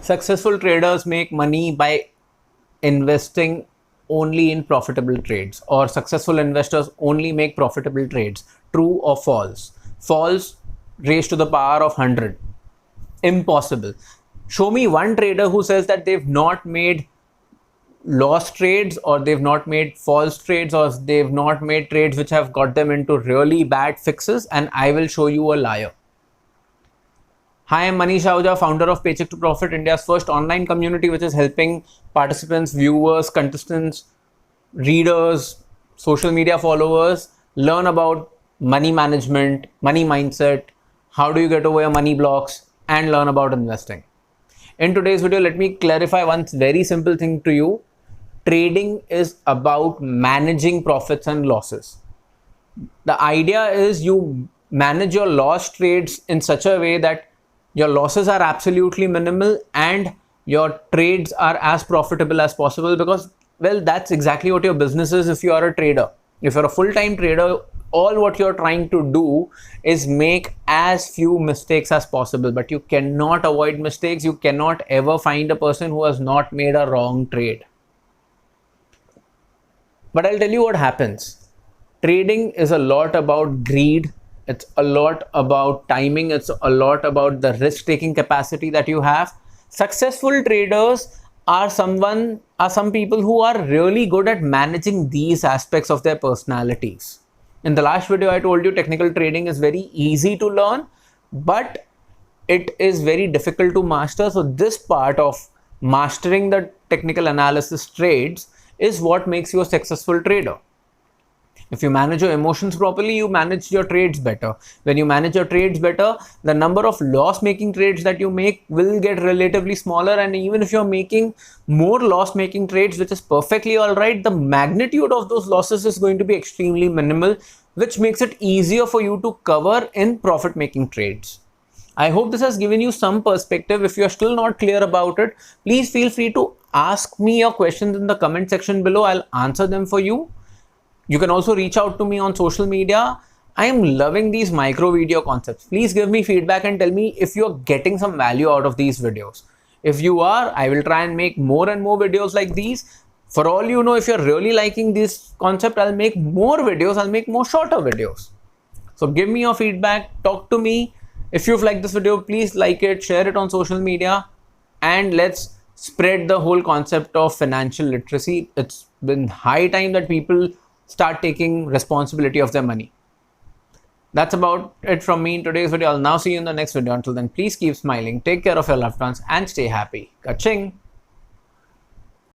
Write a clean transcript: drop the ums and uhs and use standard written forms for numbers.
Successful traders make money by investing only in profitable trades, or successful investors only make profitable trades. True or false? False raised to the power of 100. Impossible. Show me one trader who says that they've not made lost trades, or they've not made false trades, or they've not made trades which have got them into really bad fixes, and I will show you a liar. Hi, I'm Manish Ahuuja, founder of Paycheck to Profit, India's first online community which is helping participants, viewers, contestants, readers, social media followers learn about money management, money mindset, how do you get over your money blocks, and learn about investing. In today's video, let me clarify one very simple thing to you. Trading is about managing profits and losses. The idea is you manage your lost trades in such a way that your losses are absolutely minimal and your trades are as profitable as possible, because, well, that's exactly what your business is if you are a trader. If you're a full-time trader, all what you're trying to do is make as few mistakes as possible, but you cannot avoid mistakes. You cannot ever find a person who has not made a wrong trade. But I'll tell you what happens. Trading is a lot about greed. It's a lot about timing. It's a lot about the risk-taking capacity that you have. Successful traders are some people who are really good at managing these aspects of their personalities. In the last video, I told you technical trading is very easy to learn, but it is very difficult to master. So this part of mastering the technical analysis trades is what makes you a successful trader. If you manage your emotions properly, you manage your trades better. When you manage your trades better, the number of loss-making trades that you make will get relatively smaller. And even if you're making more loss-making trades, which is perfectly all right, the magnitude of those losses is going to be extremely minimal, which makes it easier for you to cover in profit-making trades. I hope this has given you some perspective. If you're still not clear about it, please feel free to ask me your questions in the comment section below. I'll answer them for you. You can also reach out to me on social media. I am loving these micro video concepts. Please give me feedback and tell me if you're getting some value out of these videos. If you are, I will try and make more and more videos like these. For all you know, if you're really liking this concept, I'll make more videos. I'll make more shorter videos. So give me your feedback, talk to me. If you've liked this video, please like it, share it on social media, and let's spread the whole concept of financial literacy. It's been high time that people start taking responsibility of their money. That's about it from me in today's video. I'll now see you in the next video. Until then, please keep smiling, take care of your loved ones, and stay happy. Ka-ching!